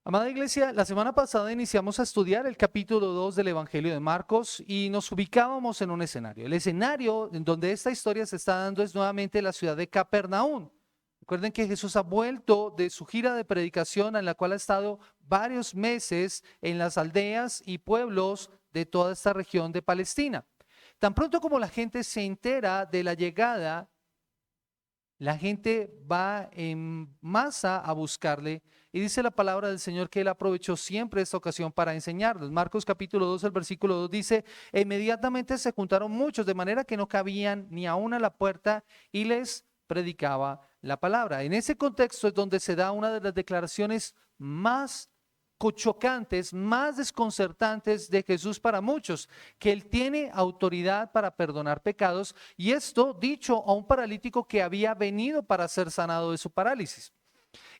Amada iglesia, la semana pasada iniciamos a estudiar el capítulo 2 del Evangelio de Marcos y nos ubicábamos en un escenario. El escenario en donde esta historia se está dando es nuevamente la ciudad de Capernaum. Recuerden que Jesús ha vuelto de su gira de predicación en la cual ha estado varios meses en las aldeas y pueblos de toda esta región de Palestina. Tan pronto como la gente se entera de la llegada, la gente va en masa a buscarle y dice la palabra del Señor que él aprovechó siempre esta ocasión para enseñarles. Marcos capítulo 2, el versículo 2 dice: "E inmediatamente se juntaron muchos, de manera que no cabían ni aún a la puerta, y les predicaba la palabra". En ese contexto es donde se da una de las declaraciones más chocantes, más desconcertantes de Jesús para muchos, que él tiene autoridad para perdonar pecados, y esto dicho a un paralítico que había venido para ser sanado de su parálisis.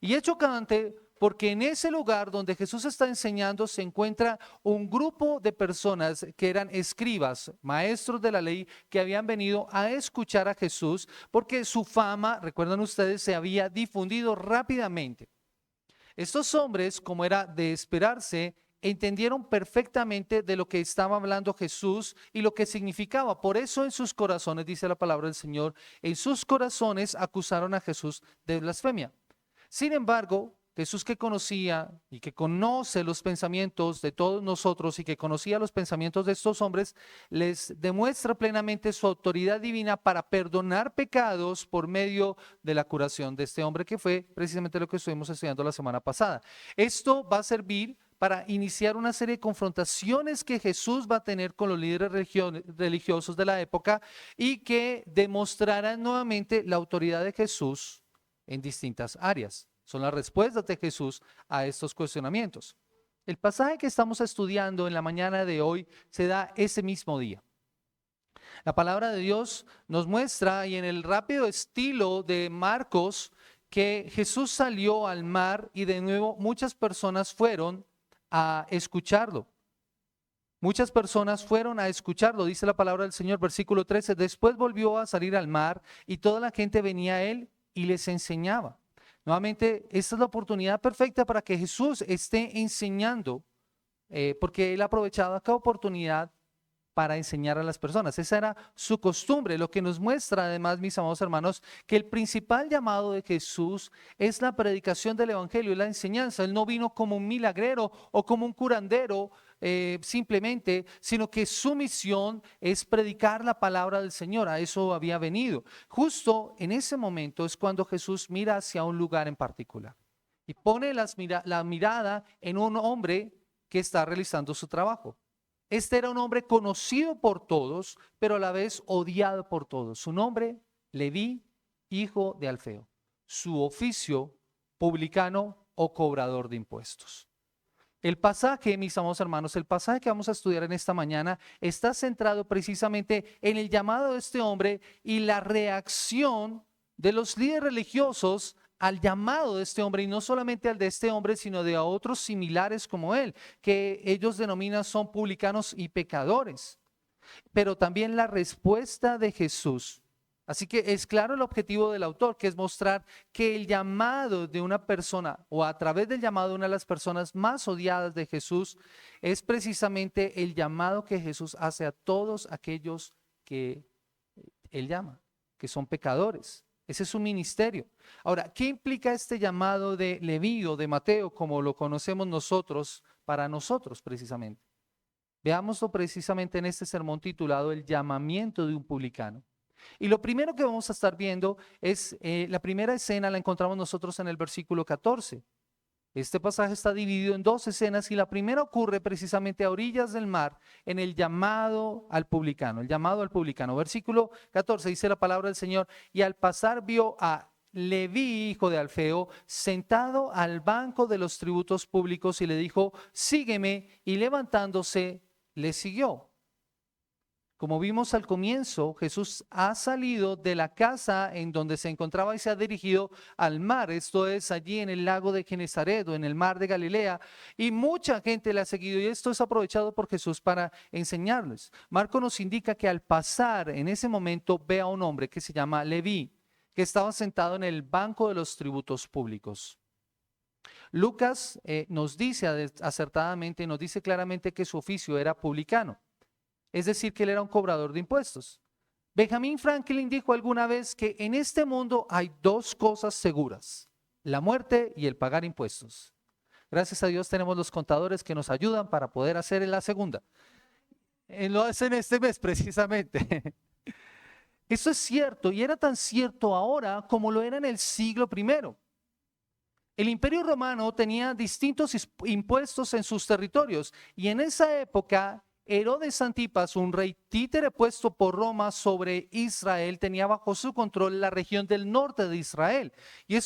Y es chocante porque en ese lugar donde Jesús está enseñando se encuentra un grupo de personas que eran escribas, maestros de la ley, que habían venido a escuchar a Jesús porque su fama, recuerdan ustedes, se había difundido rápidamente. Estos hombres, como era de esperarse, entendieron perfectamente de lo que estaba hablando Jesús y lo que significaba. Por eso en sus corazones, dice la palabra del Señor, en sus corazones acusaron a Jesús de blasfemia. Sin embargo, Jesús, que conocía y que conoce los pensamientos de todos nosotros y que conocía los pensamientos de estos hombres, les demuestra plenamente su autoridad divina para perdonar pecados por medio de la curación de este hombre, que fue precisamente lo que estuvimos estudiando la semana pasada. Esto va a servir para iniciar una serie de confrontaciones que Jesús va a tener con los líderes religiosos de la época y que demostrarán nuevamente la autoridad de Jesús en distintas áreas. Son las respuestas de Jesús a estos cuestionamientos. El pasaje que estamos estudiando en la mañana de hoy se da ese mismo día. La palabra de Dios nos muestra, y en el rápido estilo de Marcos, que Jesús salió al mar y de nuevo muchas personas fueron a escucharlo. Muchas personas fueron a escucharlo, dice la palabra del Señor, versículo 13. Después volvió a salir al mar y toda la gente venía a él y les enseñaba. Nuevamente, esta es la oportunidad perfecta para que Jesús esté enseñando, porque él aprovechaba cada oportunidad para enseñar a las personas. Esa era su costumbre, lo que nos muestra además, mis amados hermanos, que el principal llamado de Jesús es la predicación del evangelio y la enseñanza. Él no vino como un milagrero o como un curandero simplemente, sino que su misión es predicar la palabra del Señor. A eso había venido. Justo en ese momento es cuando Jesús mira hacia un lugar en particular y pone la mirada en un hombre que está realizando su trabajo. Este era un hombre conocido por todos, pero a la vez odiado por todos. Su nombre, Leví, hijo de Alfeo. Su oficio, publicano o cobrador de impuestos. El pasaje, mis amados hermanos, el pasaje que vamos a estudiar en esta mañana está centrado precisamente en el llamado de este hombre y la reacción de los líderes religiosos al llamado de este hombre, y no solamente al de este hombre, sino de a otros similares como él, que ellos denominan son publicanos y pecadores. Pero también la respuesta de Jesús. Así que es claro el objetivo del autor, que es mostrar que el llamado de una persona, o a través del llamado de una de las personas más odiadas de Jesús, es precisamente el llamado que Jesús hace a todos aquellos que él llama, que son pecadores. Ese es su ministerio. Ahora, ¿qué implica este llamado de Leví o de Mateo, como lo conocemos nosotros, para nosotros precisamente? Veámoslo precisamente en este sermón titulado El llamamiento de un publicano. Y lo primero que vamos a estar viendo es la primera escena, la encontramos nosotros en el versículo 14. Este pasaje está dividido en dos escenas y la primera ocurre precisamente a orillas del mar, en el llamado al publicano, el llamado al publicano. Versículo 14 dice la palabra del Señor: y al pasar vio a Leví, hijo de Alfeo, sentado al banco de los tributos públicos, y le dijo: sígueme, y levantándose le siguió. Como vimos al comienzo, Jesús ha salido de la casa en donde se encontraba y se ha dirigido al mar, esto es allí en el lago de Genesaret o en el mar de Galilea, y mucha gente le ha seguido, y esto es aprovechado por Jesús para enseñarles. Marco nos indica que al pasar en ese momento ve a un hombre que se llama Leví, que estaba sentado en el banco de los tributos públicos. Lucas nos dice acertadamente, nos dice claramente que su oficio era publicano, es decir, que él era un cobrador de impuestos. Benjamin Franklin dijo alguna vez que en este mundo hay dos cosas seguras: la muerte y el pagar impuestos. Gracias a Dios tenemos los contadores que nos ayudan para poder hacer la segunda. Lo hacen este mes precisamente. Eso es cierto, y era tan cierto ahora como lo era en el siglo I. El Imperio Romano tenía distintos impuestos en sus territorios, y en esa época Herodes Antipas, un rey títere puesto por Roma sobre Israel, tenía bajo su control la región del norte de Israel. Y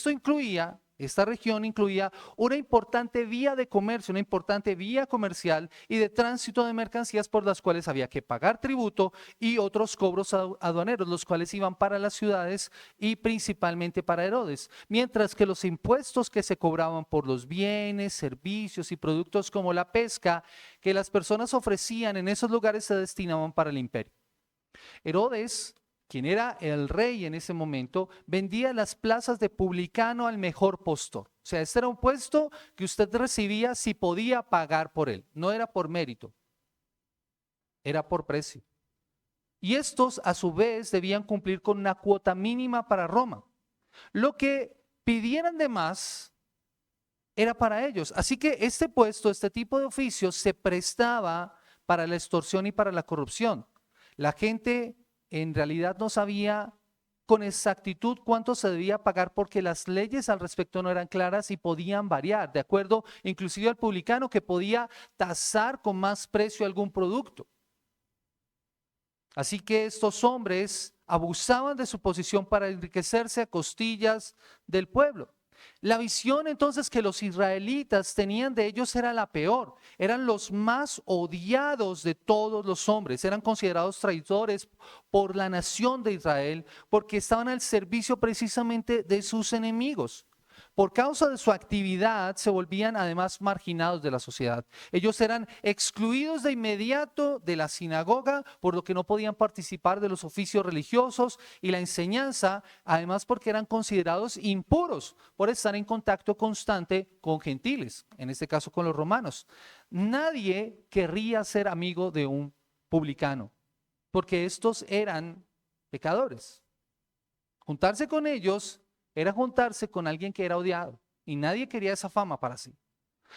esta región incluía una importante vía de comercio, una importante vía comercial y de tránsito de mercancías por las cuales había que pagar tributo y otros cobros aduaneros, los cuales iban para las ciudades y principalmente para Herodes. Mientras que los impuestos que se cobraban por los bienes, servicios y productos como la pesca que las personas ofrecían en esos lugares se destinaban para el imperio. Herodes, quien era el rey en ese momento, vendía las plazas de publicano al mejor postor. O sea, este era un puesto que usted recibía si podía pagar por él. No era por mérito, era por precio. Y estos, a su vez, debían cumplir con una cuota mínima para Roma. Lo que pidieran de más era para ellos. Así que este puesto, este tipo de oficio, se prestaba para la extorsión y para la corrupción. La gente en realidad no sabía con exactitud cuánto se debía pagar porque las leyes al respecto no eran claras y podían variar, de acuerdo inclusive al publicano que podía tasar con más precio algún producto. Así que estos hombres abusaban de su posición para enriquecerse a costillas del pueblo. La visión entonces que los israelitas tenían de ellos era la peor. Eran los más odiados de todos los hombres. Eran considerados traidores por la nación de Israel porque estaban al servicio precisamente de sus enemigos. Por causa de su actividad se volvían además marginados de la sociedad. Ellos eran excluidos de inmediato de la sinagoga, por lo que no podían participar de los oficios religiosos y la enseñanza, además porque eran considerados impuros por estar en contacto constante con gentiles, en este caso con los romanos. Nadie querría ser amigo de un publicano, porque estos eran pecadores. Juntarse con ellos era juntarse con alguien que era odiado y nadie quería esa fama para sí.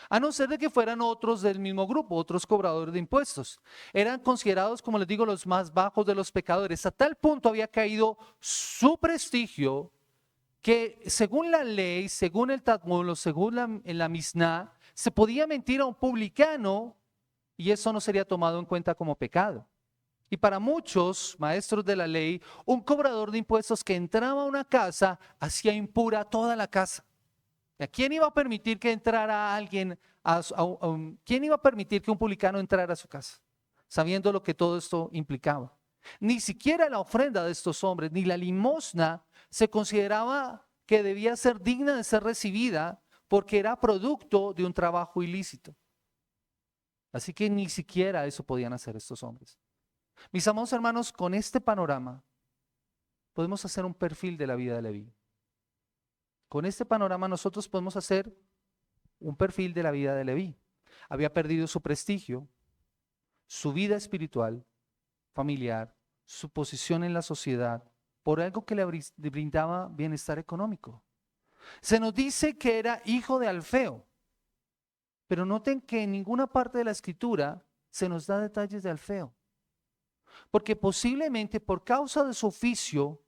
A no ser de que fueran otros del mismo grupo, otros cobradores de impuestos. Eran considerados, como les digo, los más bajos de los pecadores. A tal punto había caído su prestigio que según la ley, según el Talmud, según la Misná, se podía mentir a un publicano y eso no sería tomado en cuenta como pecado. Y para muchos maestros de la ley, un cobrador de impuestos que entraba a una casa hacía impura toda la casa. ¿A quién iba a permitir que entrara alguien, quién iba a permitir que un publicano entrara a su casa, sabiendo lo que todo esto implicaba? Ni siquiera la ofrenda de estos hombres, ni la limosna, se consideraba que debía ser digna de ser recibida porque era producto de un trabajo ilícito. Así que ni siquiera eso podían hacer estos hombres. Mis amados hermanos, con este panorama podemos hacer un perfil de la vida de Leví. Con este panorama nosotros podemos hacer un perfil de la vida de Leví. Había perdido su prestigio, su vida espiritual, familiar, su posición en la sociedad, por algo que le brindaba bienestar económico. Se nos dice que era hijo de Alfeo, pero noten que en ninguna parte de la escritura se nos da detalles de Alfeo. Porque posiblemente por causa de su oficio,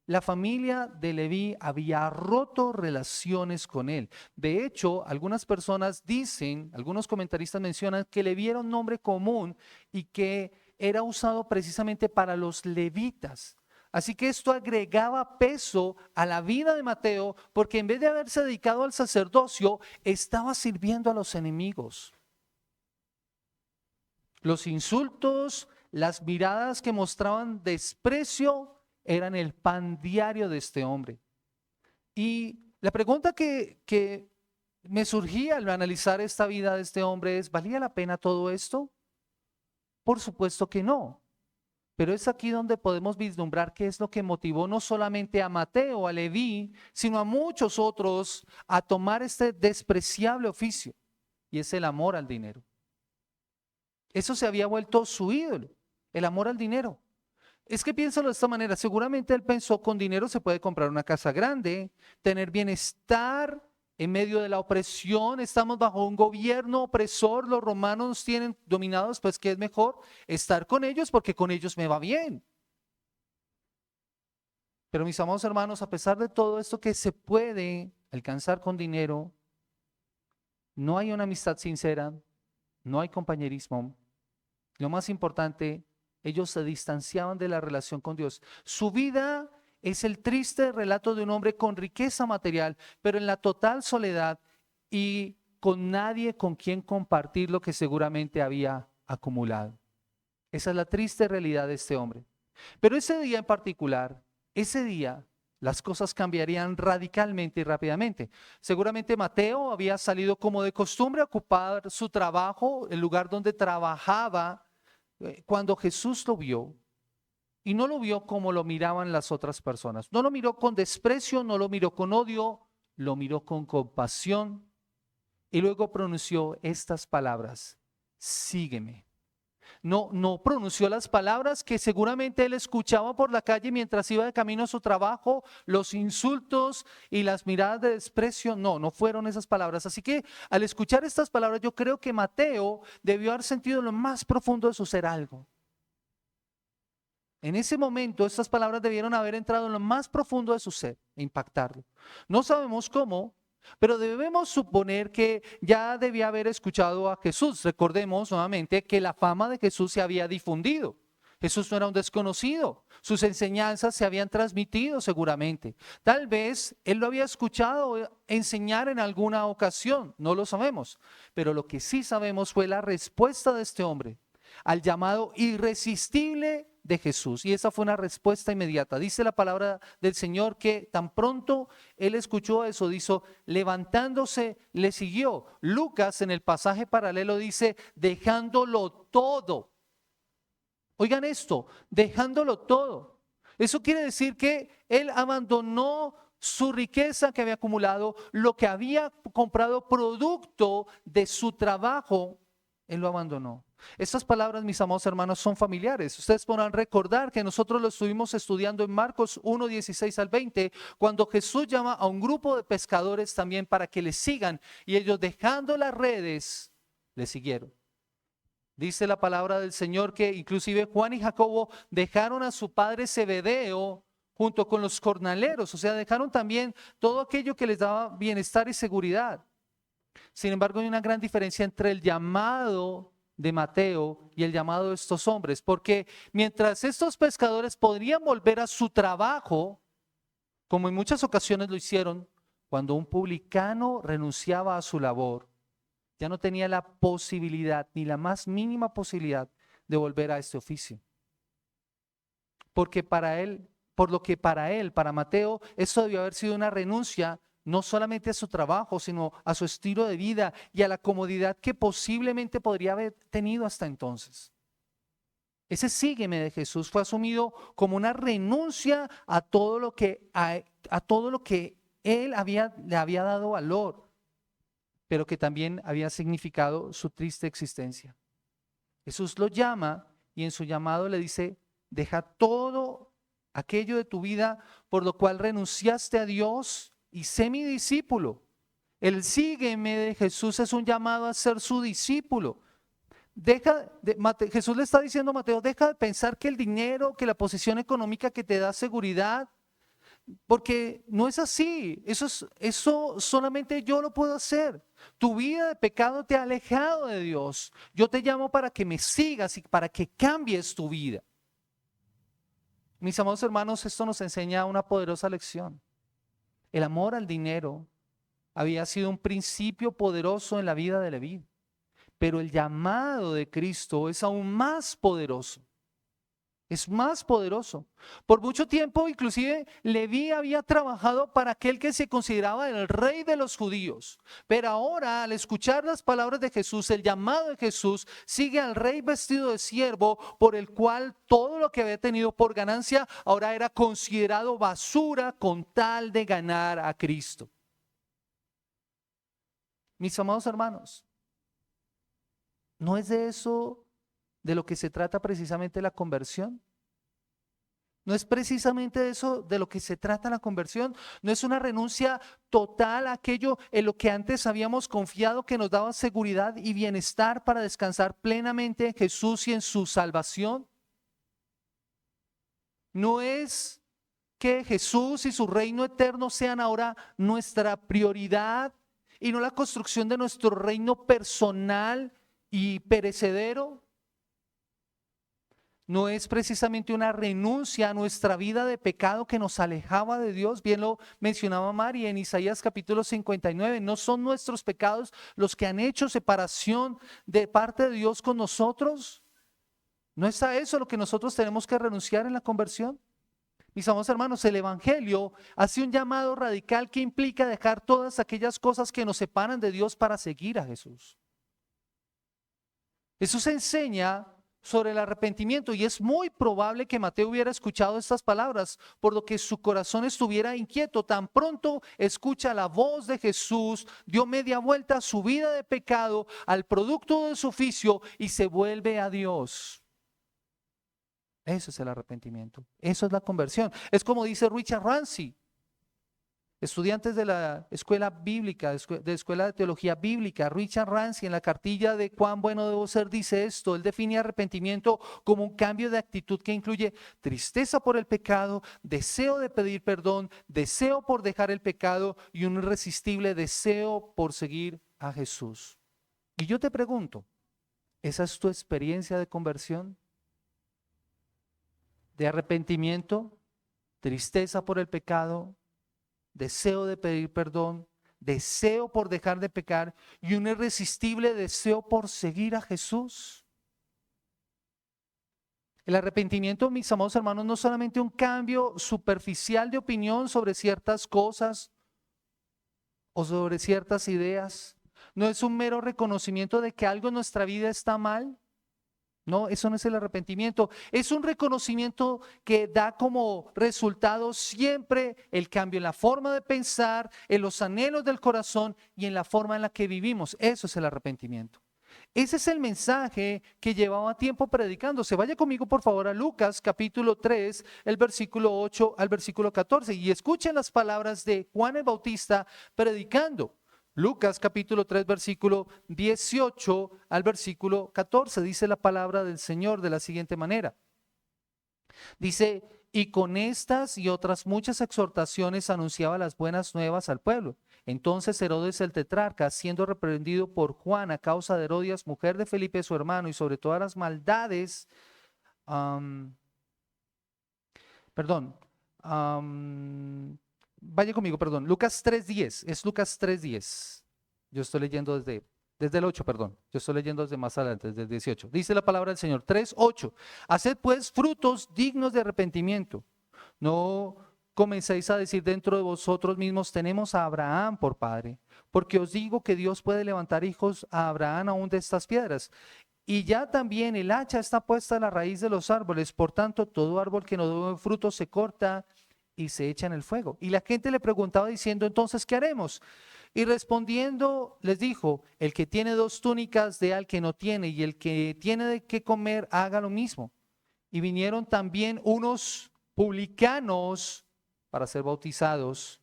la familia de Leví había roto relaciones con él. De hecho, algunas personas dicen, algunos comentaristas mencionan que Leví era un nombre común y que era usado precisamente para los levitas. Así que esto agregaba peso a la vida de Mateo porque en vez de haberse dedicado al sacerdocio, estaba sirviendo a los enemigos. Los insultos, las miradas que mostraban desprecio eran el pan diario de este hombre. Y la pregunta que me surgía al analizar esta vida de este hombre es, ¿valía la pena todo esto? Por supuesto que no. Pero es aquí donde podemos vislumbrar qué es lo que motivó no solamente a Mateo, a Leví, sino a muchos otros a tomar este despreciable oficio, y es el amor al dinero. Eso se había vuelto su ídolo, el amor al dinero. Es que piénsalo de esta manera, seguramente él pensó con dinero se puede comprar una casa grande, tener bienestar en medio de la opresión, estamos bajo un gobierno opresor, los romanos nos tienen dominados, pues ¿qué es mejor? Estar con ellos porque con ellos me va bien. Pero mis amados hermanos, a pesar de todo esto que se puede alcanzar con dinero, no hay una amistad sincera, no hay compañerismo. Lo más importante, ellos se distanciaban de la relación con Dios. Su vida es el triste relato de un hombre con riqueza material, pero en la total soledad y con nadie con quien compartir lo que seguramente había acumulado. Esa es la triste realidad de este hombre. Pero ese día en particular, ese día, las cosas cambiarían radicalmente y rápidamente. Seguramente Mateo había salido como de costumbre a ocupar su trabajo, el lugar donde trabajaba, cuando Jesús lo vio. Y no lo vio como lo miraban las otras personas. No lo miró con desprecio, no lo miró con odio, lo miró con compasión. Y luego pronunció estas palabras: sígueme. No pronunció las palabras que seguramente él escuchaba por la calle mientras iba de camino a su trabajo, los insultos y las miradas de desprecio. No fueron esas palabras. Así que al escuchar estas palabras, yo creo que Mateo debió haber sentido en lo más profundo de su ser algo. En ese momento, estas palabras debieron haber entrado en lo más profundo de su ser e impactarlo. No sabemos cómo, pero debemos suponer que ya debía haber escuchado a Jesús. Recordemos nuevamente que la fama de Jesús se había difundido. Jesús no era un desconocido. Sus enseñanzas se habían transmitido seguramente. Tal vez él lo había escuchado enseñar en alguna ocasión, no lo sabemos. Pero lo que sí sabemos fue la respuesta de este hombre al llamado irresistible de Jesús. Y esa fue una respuesta inmediata. Dice la palabra del Señor que tan pronto él escuchó eso, dijo, levantándose, le siguió. Lucas en el pasaje paralelo dice, dejándolo todo. Oigan esto, dejándolo todo. Eso quiere decir que él abandonó su riqueza que había acumulado, lo que había comprado producto de su trabajo, él lo abandonó. Estas palabras, mis amados hermanos, son familiares. Ustedes podrán recordar que nosotros lo estuvimos estudiando en Marcos 1, 16 al 20, cuando Jesús llama a un grupo de pescadores también para que le sigan, y ellos, dejando las redes, le siguieron. Dice la palabra del Señor que inclusive Juan y Jacobo dejaron a su padre Zebedeo junto con los jornaleros, o sea, dejaron también todo aquello que les daba bienestar y seguridad. Sin embargo, hay una gran diferencia entre el llamado de Mateo y el llamado de estos hombres, porque mientras estos pescadores podrían volver a su trabajo, como en muchas ocasiones lo hicieron, cuando un publicano renunciaba a su labor, ya no tenía la posibilidad, ni la más mínima posibilidad de volver a este oficio. Porque para él, para Mateo, eso debió haber sido una renuncia no solamente a su trabajo, sino a su estilo de vida y a la comodidad que posiblemente podría haber tenido hasta entonces. Ese sígueme de Jesús fue asumido como una renuncia a todo lo que él le había dado valor, pero que también había significado su triste existencia. Jesús lo llama y en su llamado le dice, deja todo aquello de tu vida por lo cual renunciaste a Dios y sé mi discípulo. El sígueme de Jesús es un llamado a ser su discípulo. Jesús le está diciendo a Mateo, deja de pensar que el dinero, que la posición económica que te da seguridad, porque no es así. Eso solamente yo lo puedo hacer. Tu vida de pecado te ha alejado de Dios. Yo te llamo para que me sigas y para que cambies tu vida. Mis amados hermanos, esto nos enseña una poderosa lección. El amor al dinero había sido un principio poderoso en la vida de Leví, pero el llamado de Cristo es aún más poderoso. Es más poderoso. Por mucho tiempo, inclusive, Leví había trabajado para aquel que se consideraba el rey de los judíos. Pero ahora, al escuchar las palabras de Jesús, el llamado de Jesús, sigue al rey vestido de siervo, por el cual todo lo que había tenido por ganancia ahora era considerado basura con tal de ganar a Cristo. Mis amados hermanos, ¿no es de eso de lo que se trata precisamente la conversión? ¿No es precisamente de eso de lo que se trata la conversión? ¿No es una renuncia total a aquello en lo que antes habíamos confiado que nos daba seguridad y bienestar para descansar plenamente en Jesús y en su salvación? ¿No es que Jesús y su reino eterno sean ahora nuestra prioridad y no la construcción de nuestro reino personal y perecedero? ¿No es precisamente una renuncia a nuestra vida de pecado que nos alejaba de Dios? Bien lo mencionaba Mari en Isaías capítulo 59. ¿No son nuestros pecados los que han hecho separación de parte de Dios con nosotros? ¿No es a eso lo que nosotros tenemos que renunciar en la conversión? Mis amados hermanos, el Evangelio hace un llamado radical que implica dejar todas aquellas cosas que nos separan de Dios para seguir a Jesús. Jesús enseña sobre el arrepentimiento y es muy probable que Mateo hubiera escuchado estas palabras, por lo que su corazón estuviera inquieto. Tan pronto escucha la voz de Jesús, dio media vuelta a su vida de pecado, al producto de su oficio y se vuelve a Dios. Eso es el arrepentimiento, eso es la conversión. Es como dice Richard Rancy. Estudiantes de la escuela bíblica, de escuela de teología bíblica, Richard Rancy en la cartilla de Cuán bueno debo ser dice esto. Él define arrepentimiento como un cambio de actitud que incluye tristeza por el pecado, deseo de pedir perdón, deseo por dejar el pecado y un irresistible deseo por seguir a Jesús. Y yo te pregunto, ¿esa es tu experiencia de conversión? ¿De arrepentimiento, tristeza por el pecado, deseo de pedir perdón, deseo por dejar de pecar y un irresistible deseo por seguir a Jesús? El arrepentimiento, mis amados hermanos, no es solamente un cambio superficial de opinión sobre ciertas cosas o sobre ciertas ideas. No es un mero reconocimiento de que algo en nuestra vida está mal. No, eso no es el arrepentimiento. Es un reconocimiento que da como resultado siempre el cambio en la forma de pensar, en los anhelos del corazón y en la forma en la que vivimos. Eso es el arrepentimiento. Ese es el mensaje que llevaba tiempo predicándose. Vaya conmigo por favor a Lucas capítulo 3, el versículo 8 al versículo 14 y escuchen las palabras de Juan el Bautista predicando. Lucas capítulo 3 versículo 18 al versículo 14 dice la palabra del Señor de la siguiente manera. Dice, y con estas y otras muchas exhortaciones anunciaba las buenas nuevas al pueblo. Entonces Herodes el tetrarca, siendo reprendido por Juan a causa de Herodias, mujer de Felipe su hermano, y sobre todas las maldades, vaya conmigo, perdón, Lucas 3:10, es Lucas 3:10. Yo estoy leyendo desde el 8, perdón. Yo estoy leyendo desde más adelante, desde el 18. Dice la palabra del Señor, 3:8. Haced pues frutos dignos de arrepentimiento. No comencéis a decir dentro de vosotros mismos, tenemos a Abraham por padre. Porque os digo que Dios puede levantar hijos a Abraham aún de estas piedras. Y ya también el hacha está puesta a la raíz de los árboles. Por tanto, todo árbol que no dé fruto se corta y se echa en el fuego. Y la gente le preguntaba diciendo, entonces, ¿qué haremos? Y respondiendo les dijo, el que tiene 2 túnicas dé al que no tiene, y el que tiene de qué comer haga lo mismo. Y vinieron también unos publicanos para ser bautizados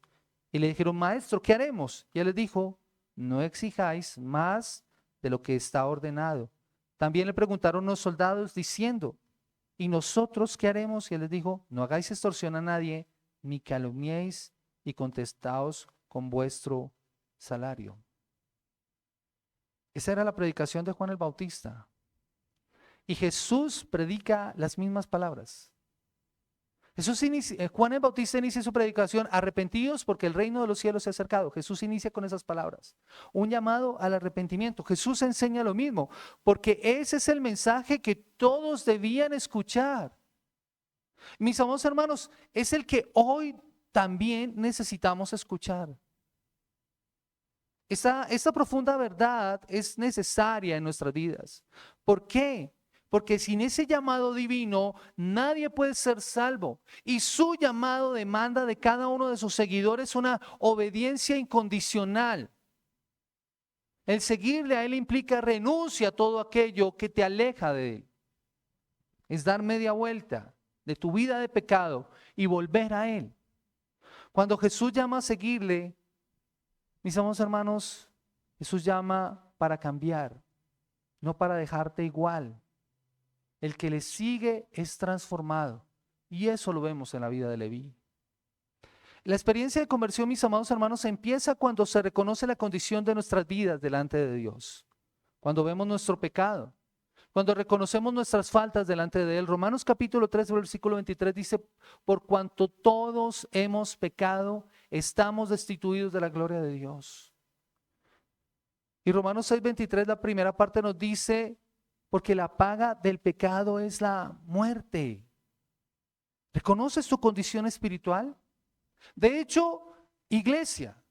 y le dijeron, maestro, ¿qué haremos? Y él les dijo, no exijáis más de lo que está ordenado. También le preguntaron los soldados diciendo, ¿y nosotros qué haremos? Y él les dijo, no hagáis extorsión a nadie, ni calumniéis, y contestaos con vuestro salario. Esa era la predicación de Juan el Bautista. Y Jesús predica las mismas palabras. Juan el Bautista inicia su predicación, arrepentidos porque el reino de los cielos se ha acercado. Jesús inicia con esas palabras, un llamado al arrepentimiento. Jesús enseña lo mismo, porque ese es el mensaje que todos debían escuchar. Mis amados hermanos, es el que hoy también necesitamos escuchar. Esta profunda verdad es necesaria en nuestras vidas. ¿Por qué? Porque sin ese llamado divino nadie puede ser salvo. Y su llamado demanda de cada uno de sus seguidores una obediencia incondicional. El seguirle a Él implica renuncia a todo aquello que te aleja de Él. Es dar media vuelta de tu vida de pecado y volver a Él. Cuando Jesús llama a seguirle, mis amados hermanos, Jesús llama para cambiar, no para dejarte igual. El que le sigue es transformado, y eso lo vemos en la vida de Leví. La experiencia de conversión, mis amados hermanos, empieza cuando se reconoce la condición de nuestras vidas delante de Dios, cuando vemos nuestro pecado, cuando reconocemos nuestras faltas delante de Él. Romanos capítulo 3, versículo 23 dice: por cuanto todos hemos pecado, estamos destituidos de la gloria de Dios. Y Romanos 6, 23, la primera parte nos dice: porque la paga del pecado es la muerte. ¿Reconoces tu condición espiritual? De hecho, iglesia,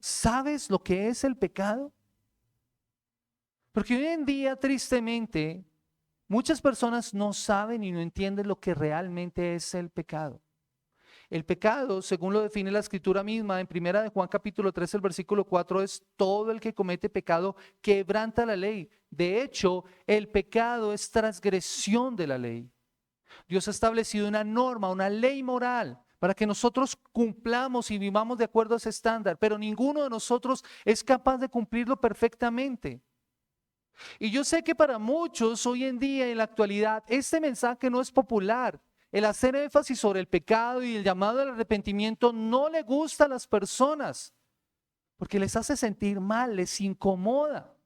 ¿sabes lo que es el pecado? Porque hoy en día, tristemente, muchas personas no saben y no entienden lo que realmente es el pecado. El pecado, según lo define la Escritura misma, en primera de Juan capítulo 3, el versículo 4, es todo el que comete pecado quebranta la ley. De hecho, el pecado es transgresión de la ley. Dios ha establecido una norma, una ley moral, para que nosotros cumplamos y vivamos de acuerdo a ese estándar, pero ninguno de nosotros es capaz de cumplirlo perfectamente. Y yo sé que para muchos hoy en día, en la actualidad, este mensaje no es popular. El hacer énfasis sobre el pecado y el llamado al arrepentimiento no le gusta a las personas, porque les hace sentir mal, les incomoda.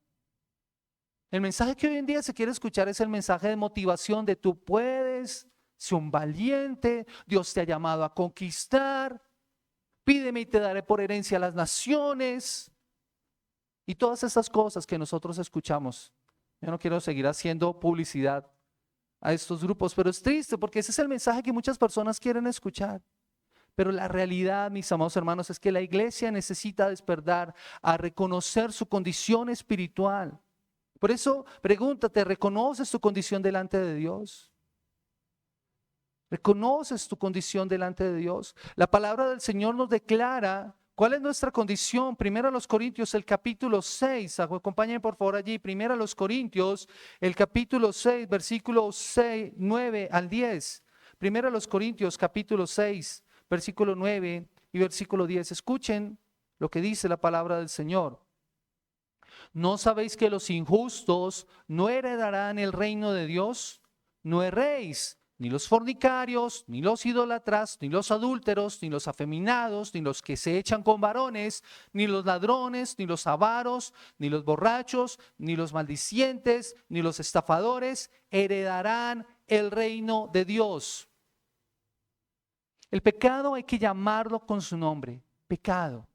El mensaje que hoy en día se quiere escuchar es el mensaje de motivación de tú puedes, sé un valiente, Dios te ha llamado a conquistar, pídeme y te daré por herencia a las naciones. Y todas esas cosas que nosotros escuchamos. Yo no quiero seguir haciendo publicidad a estos grupos, pero es triste porque ese es el mensaje que muchas personas quieren escuchar. Pero la realidad, mis amados hermanos, es que la iglesia necesita despertar a reconocer su condición espiritual. Por eso, pregúntate, ¿reconoces tu condición delante de Dios? ¿Reconoces tu condición delante de Dios? La palabra del Señor nos declara cuál es nuestra condición. Primero a los Corintios, el capítulo 6. Acompáñenme por favor allí. Primero a los Corintios, el capítulo 6, versículos 6, 9 al 10. Primero a los Corintios, capítulo 6, versículo 9 y versículo 10. Escuchen lo que dice la palabra del Señor. ¿No sabéis que los injustos no heredarán el reino de Dios? No erréis, ni los fornicarios, ni los idólatras, ni los adúlteros, ni los afeminados, ni los que se echan con varones, ni los ladrones, ni los avaros, ni los borrachos, ni los maldicientes, ni los estafadores heredarán el reino de Dios. El pecado hay que llamarlo con su nombre, pecado.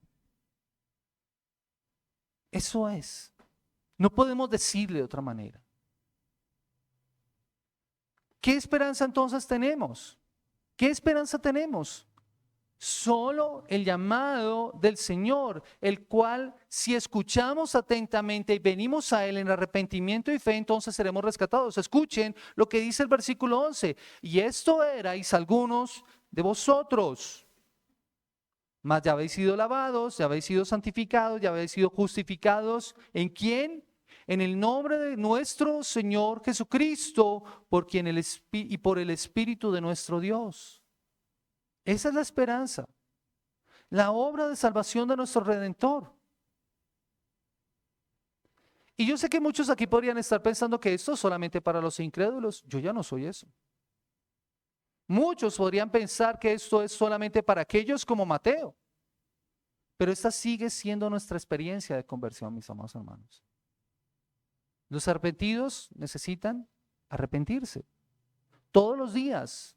Eso es. No podemos decirle de otra manera. ¿Qué esperanza entonces tenemos? ¿Qué esperanza tenemos? Solo el llamado del Señor, el cual si escuchamos atentamente y venimos a Él en arrepentimiento y fe, entonces seremos rescatados. Escuchen lo que dice el versículo 11. Y esto erais algunos de vosotros. Mas ya habéis sido lavados, ya habéis sido santificados, ya habéis sido justificados. ¿En quién? En el nombre de nuestro Señor Jesucristo, por quien y por el Espíritu de nuestro Dios. Esa es la esperanza, la obra de salvación de nuestro Redentor. Y yo sé que muchos aquí podrían estar pensando que esto es solamente para los incrédulos. Yo ya no soy eso. Muchos podrían pensar que esto es solamente para aquellos como Mateo. Pero esta sigue siendo nuestra experiencia de conversión, mis amados hermanos. Los arrepentidos necesitan arrepentirse. Todos los días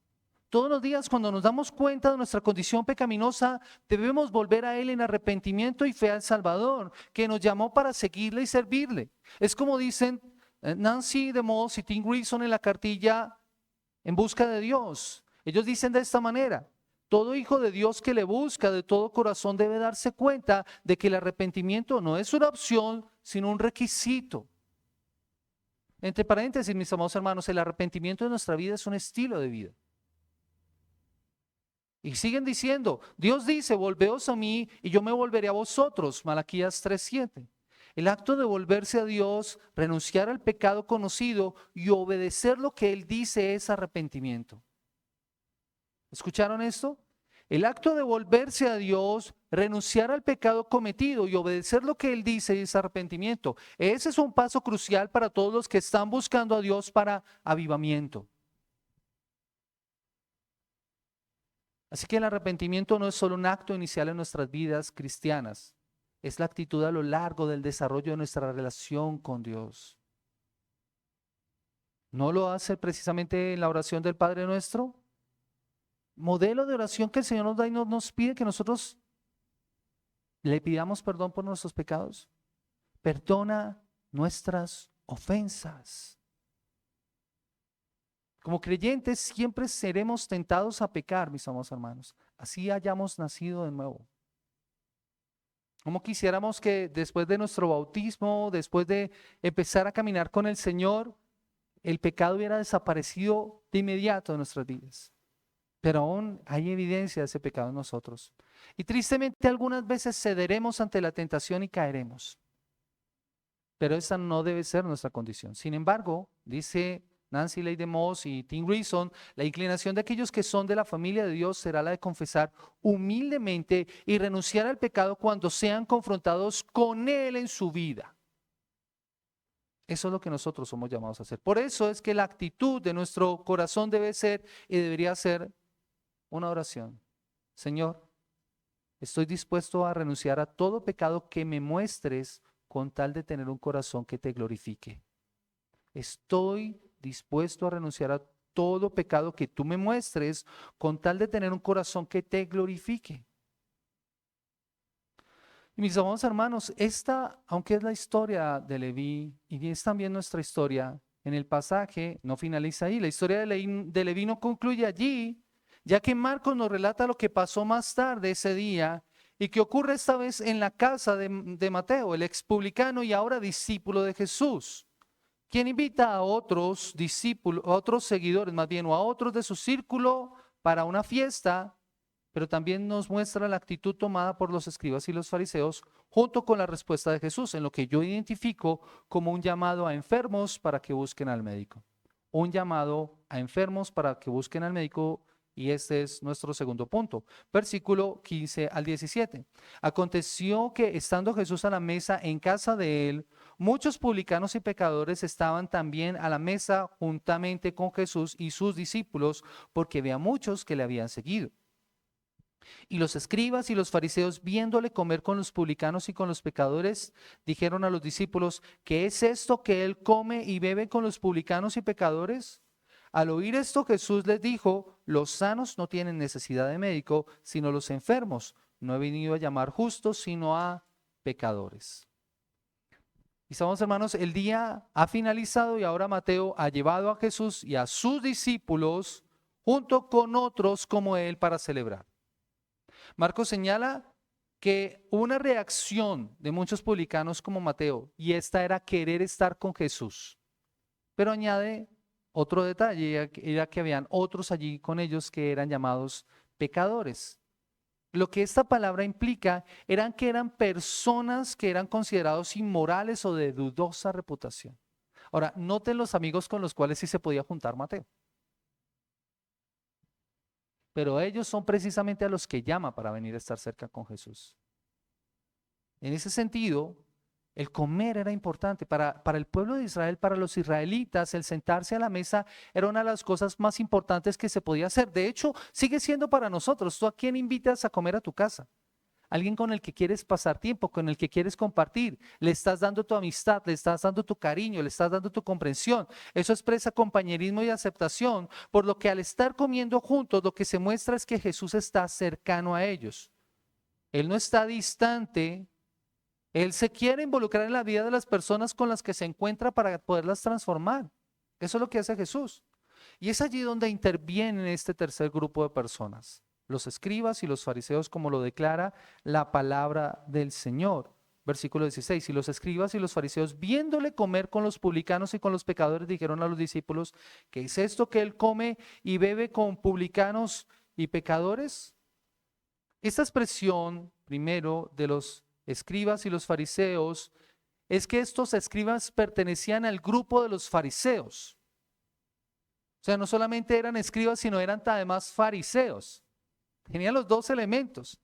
cuando nos damos cuenta de nuestra condición pecaminosa, debemos volver a Él en arrepentimiento y fe al Salvador, que nos llamó para seguirle y servirle. Es como dicen Nancy DeMoss y Tim Wilson en la cartilla En busca de Dios. Ellos dicen de esta manera: todo hijo de Dios que le busca de todo corazón debe darse cuenta de que el arrepentimiento no es una opción, sino un requisito. Entre paréntesis, mis amados hermanos, el arrepentimiento de nuestra vida es un estilo de vida. Y siguen diciendo, Dios dice, volveos a mí y yo me volveré a vosotros, Malaquías 3:7. El acto de volverse a Dios, renunciar al pecado conocido y obedecer lo que Él dice es arrepentimiento. ¿Escucharon esto? El acto de volverse a Dios, renunciar al pecado cometido y obedecer lo que Él dice es arrepentimiento. Ese es un paso crucial para todos los que están buscando a Dios para avivamiento. Así que el arrepentimiento no es solo un acto inicial en nuestras vidas cristianas, es la actitud a lo largo del desarrollo de nuestra relación con Dios. ¿No lo hace precisamente en la oración del Padre Nuestro? Modelo de oración que el Señor nos da y nos pide que nosotros le pidamos perdón por nuestros pecados. Perdona nuestras ofensas. Como creyentes siempre seremos tentados a pecar, mis amados hermanos. Así hayamos nacido de nuevo. Como quisiéramos que después de nuestro bautismo, después de empezar a caminar con el Señor, el pecado hubiera desaparecido de inmediato de nuestras vidas. Pero aún hay evidencia de ese pecado en nosotros. Y tristemente algunas veces cederemos ante la tentación y caeremos. Pero esa no debe ser nuestra condición. Sin embargo, dice Nancy Leigh DeMoss y Tim Grison, la inclinación de aquellos que son de la familia de Dios será la de confesar humildemente y renunciar al pecado cuando sean confrontados con Él en su vida. Eso es lo que nosotros somos llamados a hacer. Por eso es que la actitud de nuestro corazón debe ser y debería ser una oración. Señor, estoy dispuesto a renunciar a todo pecado que me muestres con tal de tener un corazón que te glorifique. Estoy dispuesto a renunciar a todo pecado que tú me muestres con tal de tener un corazón que te glorifique. Y mis amados hermanos, esta, aunque es la historia de Leví y es también nuestra historia, en el pasaje no finaliza ahí. La historia de Leví no concluye allí, ya que Marcos nos relata lo que pasó más tarde ese día y que ocurre esta vez en la casa de Mateo, el expublicano y ahora discípulo de Jesús, quien invita a otros discípulos, a otros seguidores más bien, o a otros de su círculo para una fiesta, pero también nos muestra la actitud tomada por los escribas y los fariseos junto con la respuesta de Jesús, en lo que yo identifico como un llamado a enfermos para que busquen al médico. Un llamado a enfermos para que busquen al médico. Y este es nuestro segundo punto, versículo 15 al 17. Aconteció que estando Jesús a la mesa en casa de él, muchos publicanos y pecadores estaban también a la mesa juntamente con Jesús y sus discípulos, porque había muchos que le habían seguido. Y los escribas y los fariseos, viéndole comer con los publicanos y con los pecadores, dijeron a los discípulos: ¿qué es esto que él come y bebe con los publicanos y pecadores? Al oír esto, Jesús les dijo: los sanos no tienen necesidad de médico, sino los enfermos. No he venido a llamar justos, sino a pecadores. Mis amados hermanos, el día ha finalizado y ahora Mateo ha llevado a Jesús y a sus discípulos junto con otros como él para celebrar. Marcos señala que una reacción de muchos publicanos como Mateo, y esta era querer estar con Jesús, pero añade otro detalle, era que habían otros allí con ellos que eran llamados pecadores. Lo que esta palabra implica que eran personas que eran considerados inmorales o de dudosa reputación. Ahora, noten los amigos con los cuales sí se podía juntar Mateo. Pero ellos son precisamente a los que llama para venir a estar cerca con Jesús. En ese sentido, el comer era importante. Para el pueblo de Israel, para los israelitas, el sentarse a la mesa era una de las cosas más importantes que se podía hacer. De hecho, sigue siendo para nosotros. ¿Tú a quién invitas a comer a tu casa? Alguien con el que quieres pasar tiempo, con el que quieres compartir. Le estás dando tu amistad, le estás dando tu cariño, le estás dando tu comprensión. Eso expresa compañerismo y aceptación, por lo que al estar comiendo juntos, lo que se muestra es que Jesús está cercano a ellos. Él no está distante. Él se quiere involucrar en la vida de las personas con las que se encuentra para poderlas transformar. Eso es lo que hace Jesús. Y es allí donde interviene este tercer grupo de personas, los escribas y los fariseos, como lo declara la palabra del Señor. Versículo 16, y los escribas y los fariseos, viéndole comer con los publicanos y con los pecadores, dijeron a los discípulos, ¿qué es esto que él come y bebe con publicanos y pecadores? Esta expresión, primero, de los escribas y los fariseos, es que estos escribas pertenecían al grupo de los fariseos. O sea, no solamente eran escribas, sino eran además fariseos. Tenían los dos elementos.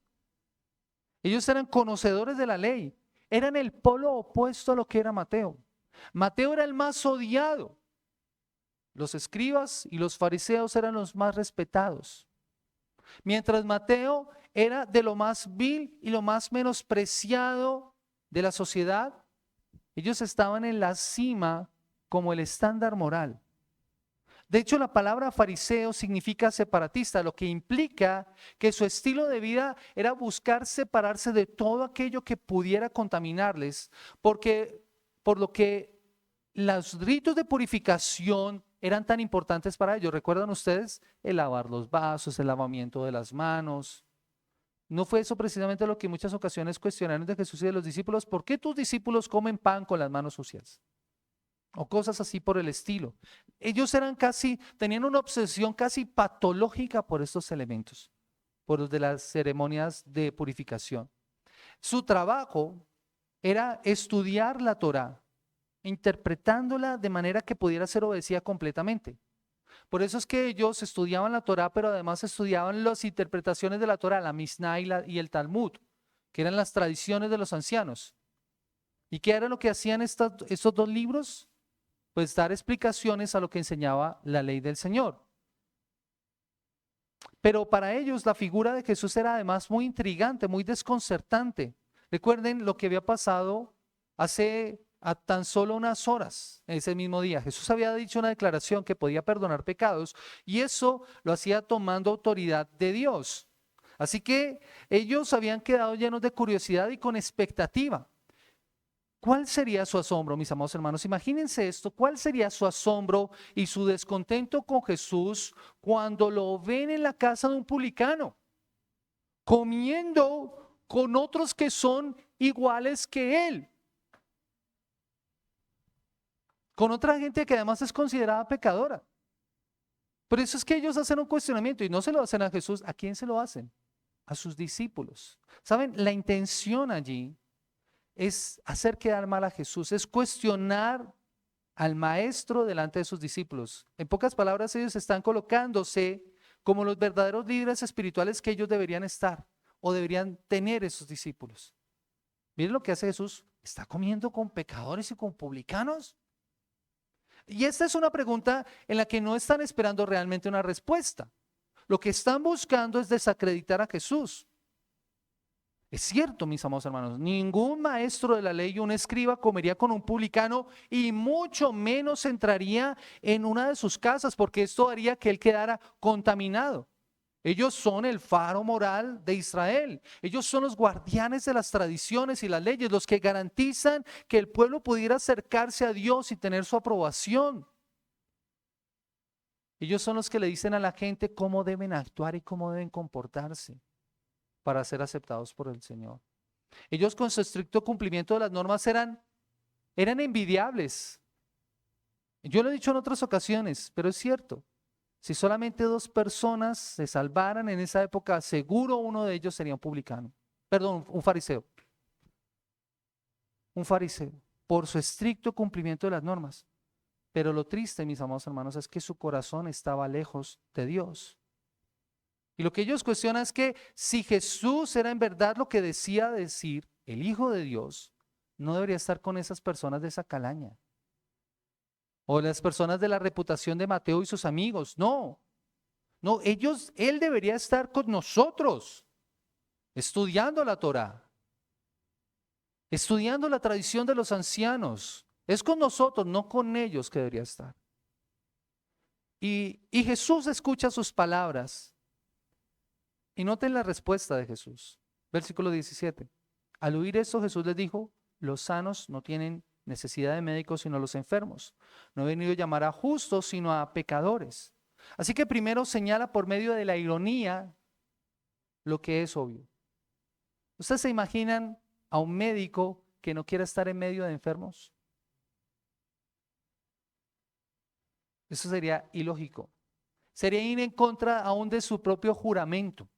Ellos eran conocedores de la ley. Eran el polo opuesto a lo que era Mateo. Mateo era el más odiado. Los escribas y los fariseos eran los más respetados. Mientras Mateo era de lo más vil y lo más menospreciado de la sociedad, ellos estaban en la cima como el estándar moral. De hecho, la palabra fariseo significa separatista, lo que implica que su estilo de vida era buscar separarse de todo aquello que pudiera contaminarles, porque por lo que los ritos de purificación eran tan importantes para ellos. ¿Recuerdan ustedes? El lavar los vasos, el lavamiento de las manos. ¿No fue eso precisamente lo que en muchas ocasiones cuestionaron de Jesús y de los discípulos? ¿Por qué tus discípulos comen pan con las manos sucias? O cosas así por el estilo. Ellos tenían una obsesión casi patológica por estos elementos, por los de las ceremonias de purificación. Su trabajo era estudiar la Torá, interpretándola de manera que pudiera ser obedecida completamente. Por eso es que ellos estudiaban la Torá, pero además estudiaban las interpretaciones de la Torá, la Misná y el Talmud, que eran las tradiciones de los ancianos. ¿Y qué era lo que hacían estos dos libros? Pues dar explicaciones a lo que enseñaba la ley del Señor. Pero para ellos la figura de Jesús era además muy intrigante, muy desconcertante. Recuerden lo que había pasado hace tan solo unas horas, ese mismo día. Jesús había dicho una declaración que podía perdonar pecados y eso lo hacía tomando autoridad de Dios. Así que ellos habían quedado llenos de curiosidad y con expectativa. ¿Cuál sería su asombro, mis amados hermanos? Imagínense esto, ¿cuál sería su asombro y su descontento con Jesús cuando lo ven en la casa de un publicano, comiendo con otros que son iguales que él, con otra gente que además es considerada pecadora? Por eso es que ellos hacen un cuestionamiento y no se lo hacen a Jesús. ¿A quién se lo hacen? A sus discípulos. ¿Saben? La intención allí es hacer quedar mal a Jesús, es cuestionar al maestro delante de sus discípulos. En pocas palabras, ellos están colocándose como los verdaderos líderes espirituales que ellos deberían estar o deberían tener esos discípulos. Miren lo que hace Jesús, ¿está comiendo con pecadores y con publicanos? Y esta es una pregunta en la que no están esperando realmente una respuesta. Lo que están buscando es desacreditar a Jesús. Es cierto, mis amados hermanos, ningún maestro de la ley o un escriba comería con un publicano y mucho menos entraría en una de sus casas porque esto haría que él quedara contaminado. Ellos son el faro moral de Israel. Ellos son los guardianes de las tradiciones y las leyes, los que garantizan que el pueblo pudiera acercarse a Dios y tener su aprobación. Ellos son los que le dicen a la gente cómo deben actuar y cómo deben comportarse para ser aceptados por el Señor. Ellos con su estricto cumplimiento de las normas eran envidiables. Yo lo he dicho en otras ocasiones, pero es cierto. Si solamente 2 personas se salvaran en esa época, seguro uno de ellos sería un publicano. Perdón, un fariseo. Un fariseo, por su estricto cumplimiento de las normas. Pero lo triste, mis amados hermanos, es que su corazón estaba lejos de Dios. Y lo que ellos cuestionan es que si Jesús era en verdad lo que decía decir, el Hijo de Dios, no debería estar con esas personas de esa calaña. O las personas de la reputación de Mateo y sus amigos. No, él debería estar con nosotros, estudiando la Torá, estudiando la tradición de los ancianos. Es con nosotros, no con ellos que debería estar. Y Jesús escucha sus palabras. Y noten la respuesta de Jesús. Versículo 17. Al oír esto, Jesús les dijo, los sanos no tienen necesidad de médicos sino a los enfermos. No he venido a llamar a justos sino a pecadores. Así que primero señala por medio de la ironía lo que es obvio. ¿Ustedes se imaginan a un médico que no quiera estar en medio de enfermos? Eso sería ilógico. Sería ir en contra aún de su propio juramento.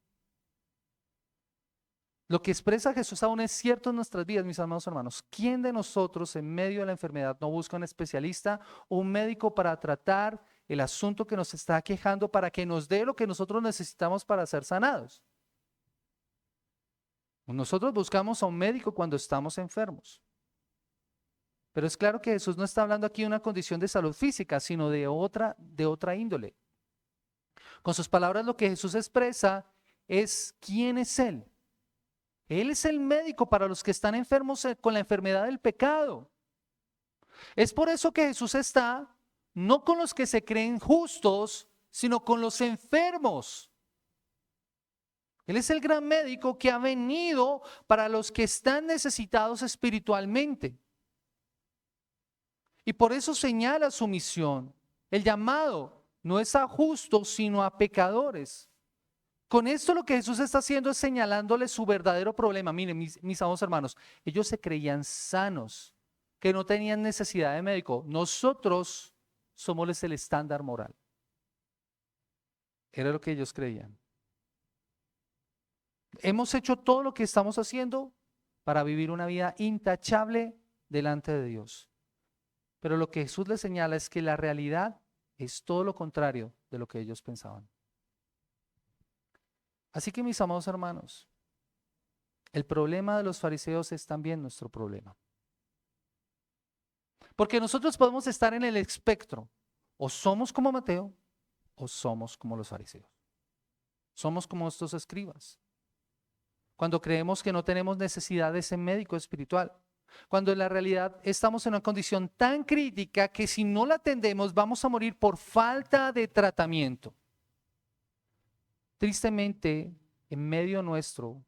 Lo que expresa Jesús aún es cierto en nuestras vidas, mis amados hermanos. ¿Quién de nosotros en medio de la enfermedad no busca un especialista o un médico para tratar el asunto que nos está quejando, para que nos dé lo que nosotros necesitamos para ser sanados? Nosotros buscamos a un médico cuando estamos enfermos. Pero es claro que Jesús no está hablando aquí de una condición de salud física, sino de otra índole. Con sus palabras lo que Jesús expresa es quién es Él. Él es el médico para los que están enfermos con la enfermedad del pecado. Es por eso que Jesús está no con los que se creen justos, sino con los enfermos. Él es el gran médico que ha venido para los que están necesitados espiritualmente. Y por eso señala su misión. El llamado no es a justos, sino a pecadores. Con esto lo que Jesús está haciendo es señalándole su verdadero problema. Miren, mis amados hermanos, ellos se creían sanos, que no tenían necesidad de médico. Nosotros somos el estándar moral. Era lo que ellos creían. Hemos hecho todo lo que estamos haciendo para vivir una vida intachable delante de Dios. Pero lo que Jesús les señala es que la realidad es todo lo contrario de lo que ellos pensaban. Así que mis amados hermanos, el problema de los fariseos es también nuestro problema. Porque nosotros podemos estar en el espectro, o somos como Mateo, o somos como los fariseos. Somos como estos escribas. Cuando creemos que no tenemos necesidad de ese médico espiritual. Cuando en la realidad estamos en una condición tan crítica que si no la atendemos vamos a morir por falta de tratamiento. Tristemente, en medio nuestro,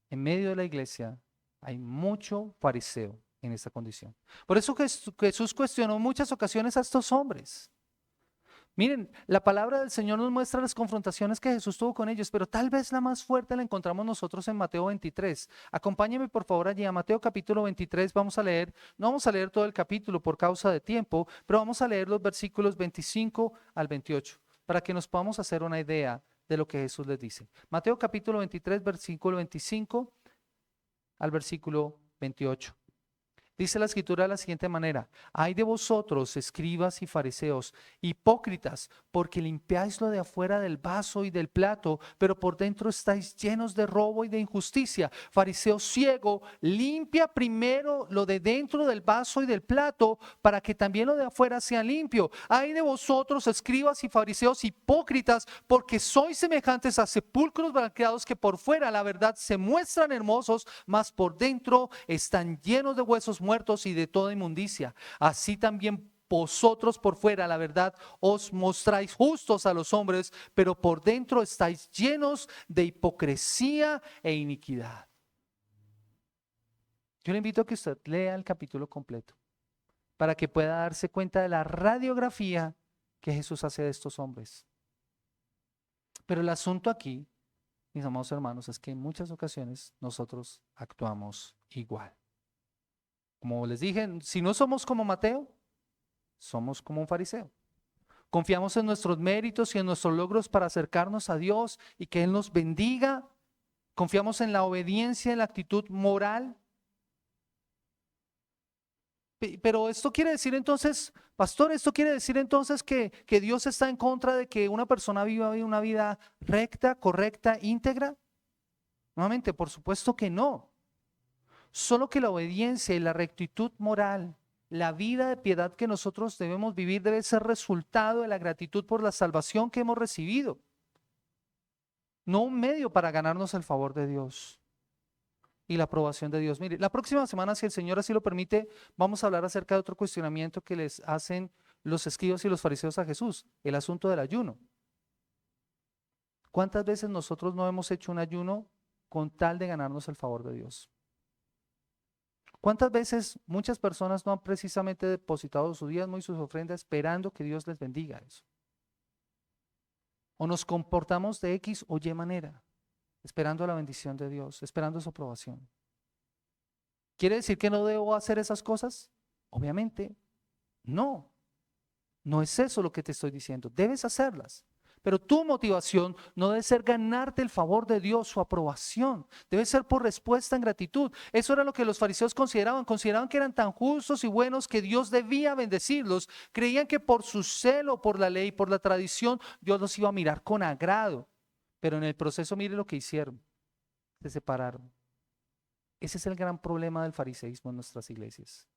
en medio de la iglesia, hay mucho fariseo en esta condición. Por eso Jesús cuestionó en muchas ocasiones a estos hombres. Miren, la palabra del Señor nos muestra las confrontaciones que Jesús tuvo con ellos, pero tal vez la más fuerte la encontramos nosotros en Mateo 23. Acompáñenme por favor allí a Mateo capítulo 23, vamos a leer, no vamos a leer todo el capítulo por causa de tiempo, pero vamos a leer los versículos 25 al 28, para que nos podamos hacer una idea de lo que Jesús les dice. Mateo capítulo 23, versículo 25 al versículo 28. Dice la escritura de la siguiente manera: ay de vosotros, escribas y fariseos, hipócritas, porque limpiáis lo de afuera del vaso y del plato, pero por dentro estáis llenos de robo y de injusticia. Fariseo ciego, limpia primero lo de dentro del vaso y del plato, para que también lo de afuera sea limpio. Ay de vosotros, escribas y fariseos, hipócritas, porque sois semejantes a sepulcros blanqueados que por fuera, la verdad, se muestran hermosos, mas por dentro están llenos de huesos muertos y de toda inmundicia. Así también vosotros por fuera, la verdad, os mostráis justos a los hombres, pero por dentro estáis llenos de hipocresía e iniquidad. Yo le invito a que usted lea el capítulo completo para que pueda darse cuenta de la radiografía que Jesús hace de estos hombres. Pero el asunto aquí, mis amados hermanos, es que en muchas ocasiones nosotros actuamos igual. Como les dije, si no somos como Mateo, somos como un fariseo. Confiamos en nuestros méritos y en nuestros logros para acercarnos a Dios y que Él nos bendiga. Confiamos en la obediencia, en la actitud moral. Pero esto quiere decir entonces, pastor, esto quiere decir entonces que Dios está en contra de que una persona viva una vida recta, correcta, íntegra. Nuevamente, por supuesto que no. Solo que la obediencia y la rectitud moral, la vida de piedad que nosotros debemos vivir debe ser resultado de la gratitud por la salvación que hemos recibido. No un medio para ganarnos el favor de Dios y la aprobación de Dios. Mire, la próxima semana, si el Señor así lo permite, vamos a hablar acerca de otro cuestionamiento que les hacen los escribas y los fariseos a Jesús, el asunto del ayuno. ¿Cuántas veces nosotros no hemos hecho un ayuno con tal de ganarnos el favor de Dios? ¿Cuántas veces muchas personas no han precisamente depositado su diezmo y sus ofrendas esperando que Dios les bendiga eso? O nos comportamos de X o Y manera, esperando la bendición de Dios, esperando su aprobación. ¿Quiere decir que no debo hacer esas cosas? Obviamente, no. No es eso lo que te estoy diciendo. Debes hacerlas. Pero tu motivación no debe ser ganarte el favor de Dios, su aprobación. Debe ser por respuesta en gratitud. Eso era lo que los fariseos consideraban. Consideraban que eran tan justos y buenos que Dios debía bendecirlos. Creían que por su celo, por la ley, por la tradición, Dios los iba a mirar con agrado. Pero en el proceso, mire lo que hicieron. Se separaron. Ese es el gran problema del fariseísmo en nuestras iglesias.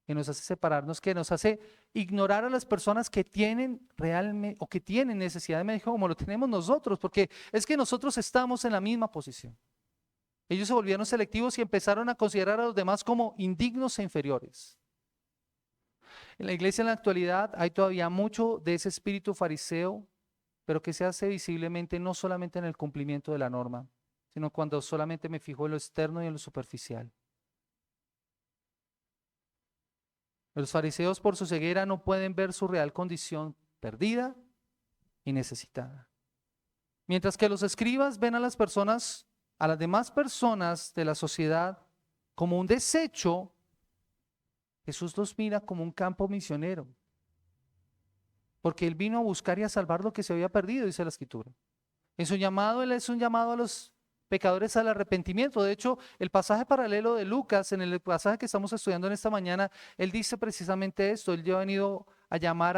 Que nos hace separarnos, que nos hace ignorar a las personas que tienen realmente o que tienen necesidad de médico como lo tenemos nosotros, porque es que nosotros estamos en la misma posición. Ellos se volvieron selectivos y empezaron a considerar a los demás como indignos e inferiores. En la iglesia en la actualidad hay todavía mucho de ese espíritu fariseo, pero que se hace visiblemente no solamente en el cumplimiento de la norma, sino cuando solamente me fijo en lo externo y en lo superficial. Los fariseos por su ceguera no pueden ver su real condición perdida y necesitada. Mientras que los escribas ven a las personas, a las demás personas de la sociedad como un desecho, Jesús los mira como un campo misionero. Porque Él vino a buscar y a salvar lo que se había perdido, dice la Escritura. En su llamado, Él es un llamado a los pecadores al arrepentimiento. De hecho, el pasaje paralelo de Lucas, en el pasaje que estamos estudiando en esta mañana, él dice precisamente esto. Él no ha venido a llamar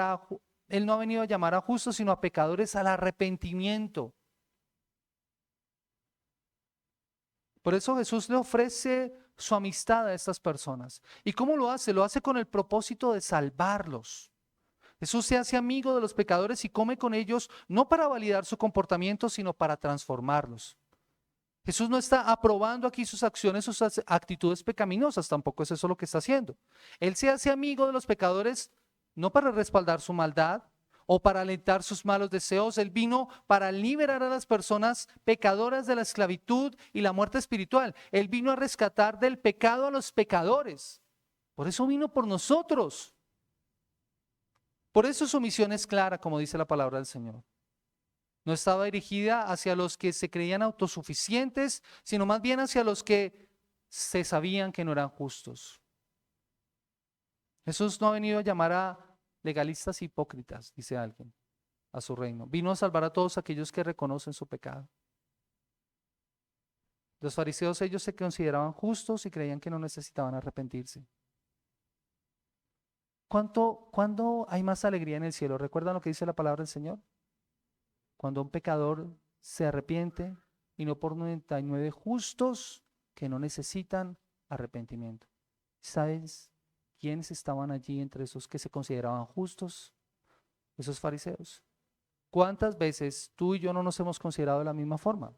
a justos, sino a pecadores al arrepentimiento. Por eso Jesús le ofrece su amistad a estas personas. ¿Y cómo lo hace? Lo hace con el propósito de salvarlos. Jesús se hace amigo de los pecadores y come con ellos no para validar su comportamiento, sino para transformarlos. Jesús no está aprobando aquí sus acciones, sus actitudes pecaminosas, tampoco es eso lo que está haciendo. Él se hace amigo de los pecadores no para respaldar su maldad o para alentar sus malos deseos. Él vino para liberar a las personas pecadoras de la esclavitud y la muerte espiritual. Él vino a rescatar del pecado a los pecadores. Por eso vino por nosotros. Por eso su misión es clara, como dice la palabra del Señor. No estaba dirigida hacia los que se creían autosuficientes, sino más bien hacia los que se sabían que no eran justos. Jesús no ha venido a llamar a legalistas hipócritas, dice alguien, a su reino. Vino a salvar a todos aquellos que reconocen su pecado. Los fariseos, ellos se consideraban justos y creían que no necesitaban arrepentirse. ¿Cuándo hay más alegría en el cielo? ¿Recuerdan lo que dice la palabra del Señor? Cuando un pecador se arrepiente y no por 99 justos que no necesitan arrepentimiento. ¿Sabes quiénes estaban allí entre esos que se consideraban justos? Esos fariseos. ¿Cuántas veces tú y yo no nos hemos considerado de la misma forma?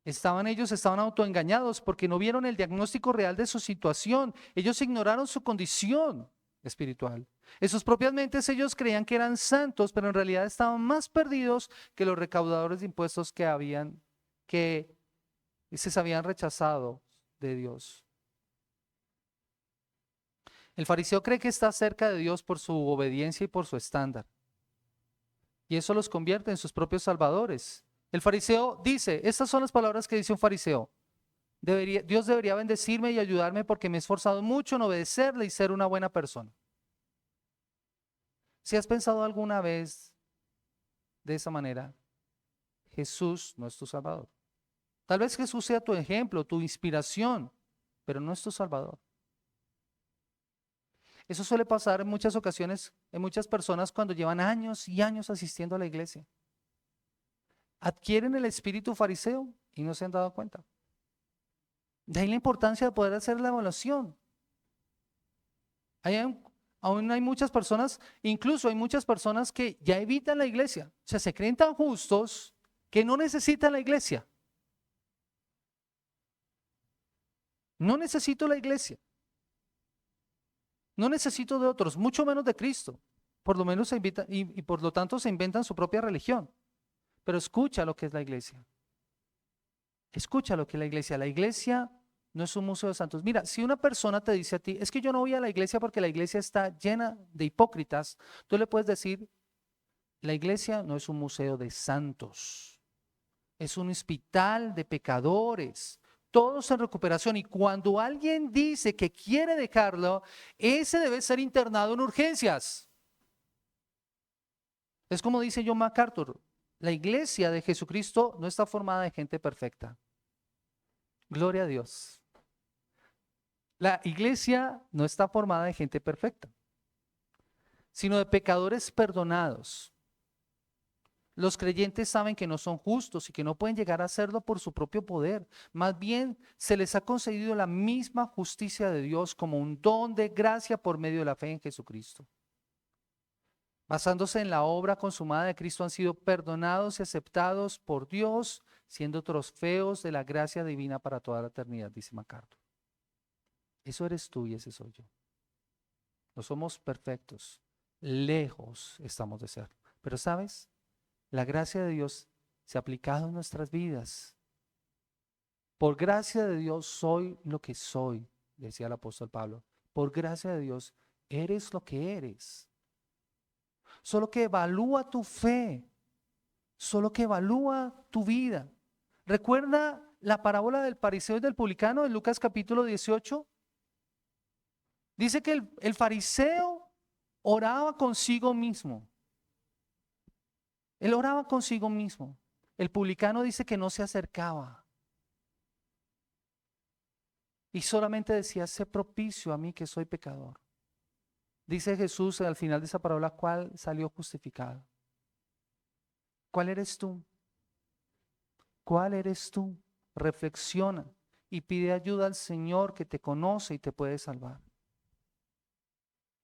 Estaban autoengañados porque no vieron el diagnóstico real de su situación. Ellos ignoraron su condición espiritual. En sus propias mentes ellos creían que eran santos, pero en realidad estaban más perdidos que los recaudadores de impuestos que se habían rechazado de Dios. El fariseo cree que está cerca de Dios por su obediencia y por su estándar. Y eso los convierte en sus propios salvadores. El fariseo dice, estas son las palabras que dice un fariseo: Dios debería bendecirme y ayudarme porque me he esforzado mucho en obedecerle y ser una buena persona. Si has pensado alguna vez de esa manera, Jesús no es tu Salvador. Tal vez Jesús sea tu ejemplo, tu inspiración, pero no es tu Salvador. Eso suele pasar en muchas ocasiones, en muchas personas cuando llevan años y años asistiendo a la iglesia. Adquieren el espíritu fariseo y no se han dado cuenta. De ahí la importancia de poder hacer la evaluación. Aún hay muchas personas, incluso hay muchas personas que ya evitan la iglesia. O sea, se creen tan justos que no necesitan la iglesia. No necesito la iglesia. No necesito de otros, mucho menos de Cristo. Por lo menos se invitan y por lo tanto se inventan su propia religión. Pero escucha lo que es la iglesia. Escucha lo que es la iglesia. La iglesia No es un museo de santos. Mira, si una persona te dice a ti, es que yo no voy a la iglesia porque la iglesia está llena de hipócritas, tú le puedes decir, la iglesia no es un museo de santos, es un hospital de pecadores, todos en recuperación. Y cuando alguien dice que quiere dejarlo, ese debe ser internado en urgencias. Es como dice John MacArthur, la iglesia de Jesucristo no está formada de gente perfecta. Gloria a Dios. La iglesia no está formada de gente perfecta, sino de pecadores perdonados. Los creyentes saben que no son justos y que no pueden llegar a hacerlo por su propio poder. Más bien, se les ha concedido la misma justicia de Dios como un don de gracia por medio de la fe en Jesucristo. Basándose en la obra consumada de Cristo, han sido perdonados y aceptados por Dios, siendo trofeos de la gracia divina para toda la eternidad, dice MacArthur. Eso eres tú y ese soy yo. No somos perfectos, lejos estamos de ser. Pero ¿sabes? La gracia de Dios se ha aplicado en nuestras vidas. Por gracia de Dios soy lo que soy, decía el apóstol Pablo. Por gracia de Dios eres lo que eres. Solo que evalúa tu fe, solo que evalúa tu vida. ¿Recuerda la parábola del fariseo y del publicano en Lucas capítulo 18? Dice que el fariseo oraba consigo mismo. Él oraba consigo mismo. El publicano dice que no se acercaba. Y solamente decía, sé propicio a mí que soy pecador. Dice Jesús al final de esa parábola, ¿cuál salió justificado? ¿Cuál eres tú? ¿Cuál eres tú? Reflexiona y pide ayuda al Señor que te conoce y te puede salvar.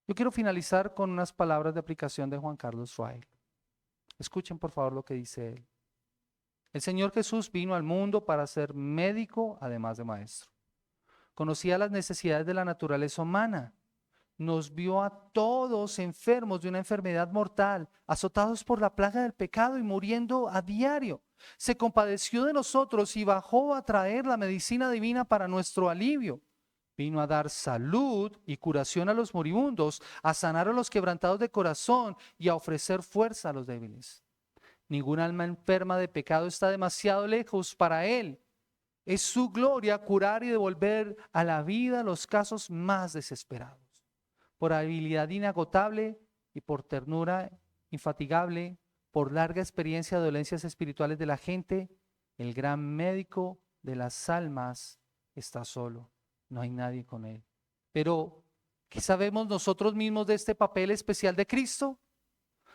Yo quiero finalizar con unas palabras de aplicación de Juan Carlos Rail. Escuchen por favor lo que dice él. El Señor Jesús vino al mundo para ser médico, además de maestro. Conocía las necesidades de la naturaleza humana. Nos vio a todos enfermos de una enfermedad mortal, azotados por la plaga del pecado y muriendo a diario. Se compadeció de nosotros y bajó a traer la medicina divina para nuestro alivio. Vino a dar salud y curación a los moribundos, a sanar a los quebrantados de corazón y a ofrecer fuerza a los débiles. Ningún alma enferma de pecado está demasiado lejos para Él. Es su gloria curar y devolver a la vida los casos más desesperados. Por habilidad inagotable y por ternura infatigable, por larga experiencia de dolencias espirituales de la gente, el gran médico de las almas está solo. No hay nadie con él. Pero, ¿qué sabemos nosotros mismos de este papel especial de Cristo?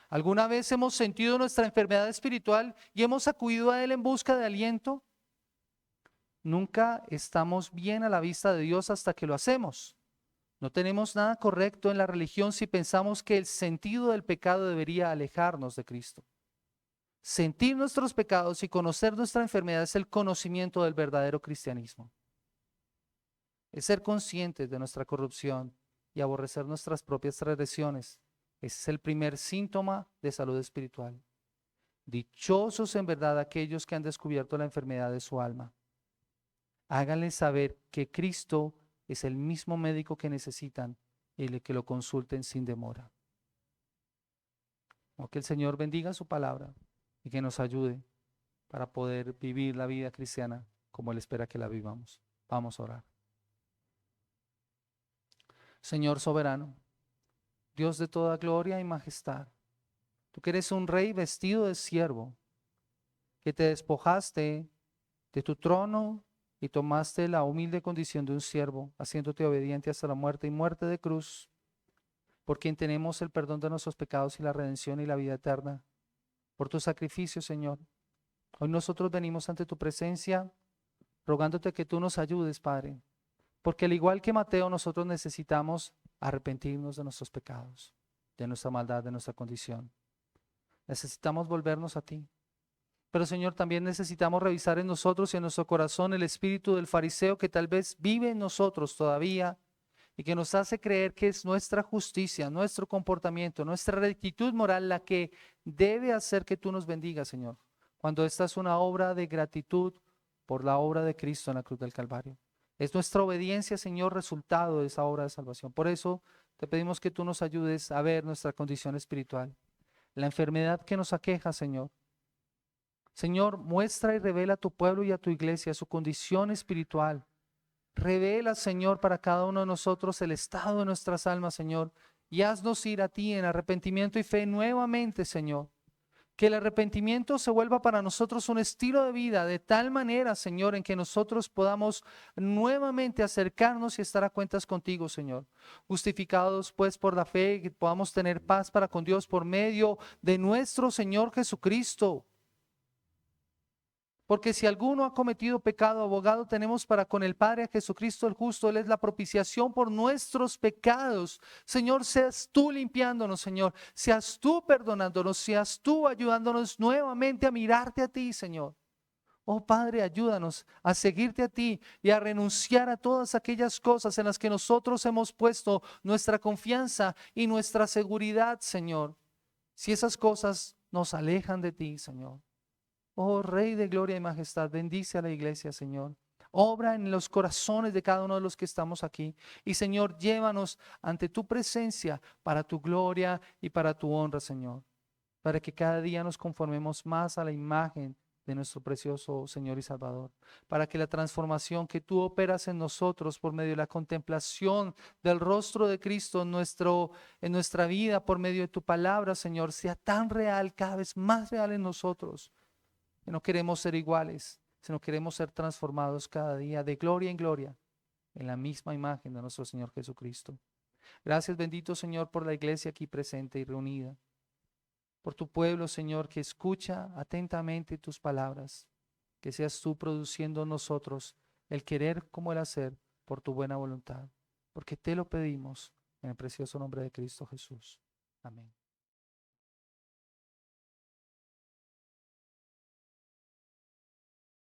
¿Alguna vez hemos sentido nuestra enfermedad espiritual y hemos acudido a Él en busca de aliento? Nunca estamos bien a la vista de Dios hasta que lo hacemos. No tenemos nada correcto en la religión si pensamos que el sentido del pecado debería alejarnos de Cristo. Sentir nuestros pecados y conocer nuestra enfermedad es el conocimiento del verdadero cristianismo. Es ser conscientes de nuestra corrupción y aborrecer nuestras propias transgresiones. Ese es el primer síntoma de salud espiritual. Dichosos en verdad aquellos que han descubierto la enfermedad de su alma. Háganles saber que Cristo es el mismo médico que necesitan y que lo consulten sin demora. O que el Señor bendiga su palabra y que nos ayude para poder vivir la vida cristiana como Él espera que la vivamos. Vamos a orar. Señor soberano, Dios de toda gloria y majestad, tú que eres un rey vestido de siervo, que te despojaste de tu trono y tomaste la humilde condición de un siervo, haciéndote obediente hasta la muerte y muerte de cruz, por quien tenemos el perdón de nuestros pecados y la redención y la vida eterna. Por tu sacrificio, Señor, hoy nosotros venimos ante tu presencia, rogándote que tú nos ayudes, Padre, porque al igual que Mateo, nosotros necesitamos arrepentirnos de nuestros pecados, de nuestra maldad, de nuestra condición. Necesitamos volvernos a ti. Pero Señor, también necesitamos revisar en nosotros y en nuestro corazón el espíritu del fariseo que tal vez vive en nosotros todavía y que nos hace creer que es nuestra justicia, nuestro comportamiento, nuestra rectitud moral la que debe hacer que tú nos bendigas, Señor, cuando esta es una obra de gratitud por la obra de Cristo en la cruz del Calvario. Es nuestra obediencia, Señor, resultado de esa obra de salvación. Por eso te pedimos que tú nos ayudes a ver nuestra condición espiritual, la enfermedad que nos aqueja, Señor. Señor, muestra y revela a tu pueblo y a tu iglesia su condición espiritual. Revela, Señor, para cada uno de nosotros el estado de nuestras almas, Señor, y haznos ir a ti en arrepentimiento y fe nuevamente, Señor. Que el arrepentimiento se vuelva para nosotros un estilo de vida de tal manera, Señor, en que nosotros podamos nuevamente acercarnos y estar a cuentas contigo, Señor. Justificados pues por la fe, que podamos tener paz para con Dios por medio de nuestro Señor Jesucristo. Porque si alguno ha cometido pecado, abogado tenemos para con el Padre a Jesucristo el justo. Él es la propiciación por nuestros pecados. Señor, seas tú limpiándonos, Señor. Seas tú perdonándonos. Seas tú ayudándonos nuevamente a mirarte a ti, Señor. Oh Padre, ayúdanos a seguirte a ti y a renunciar a todas aquellas cosas en las que nosotros hemos puesto nuestra confianza y nuestra seguridad, Señor. Si esas cosas nos alejan de ti, Señor. Oh Rey de gloria y majestad, bendice a la iglesia, Señor. Obra en los corazones de cada uno de los que estamos aquí. Y Señor, llévanos ante tu presencia para tu gloria y para tu honra, Señor. Para que cada día nos conformemos más a la imagen de nuestro precioso Señor y Salvador. Para que la transformación que tú operas en nosotros por medio de la contemplación del rostro de Cristo en nuestra vida, por medio de tu palabra, Señor, sea tan real, cada vez más real en nosotros. Que no queremos ser iguales, sino queremos ser transformados cada día de gloria en gloria en la misma imagen de nuestro Señor Jesucristo. Gracias, bendito Señor, por la iglesia aquí presente y reunida. Por tu pueblo, Señor, que escucha atentamente tus palabras. Que seas tú produciendo en nosotros el querer como el hacer por tu buena voluntad. Porque te lo pedimos en el precioso nombre de Cristo Jesús. Amén.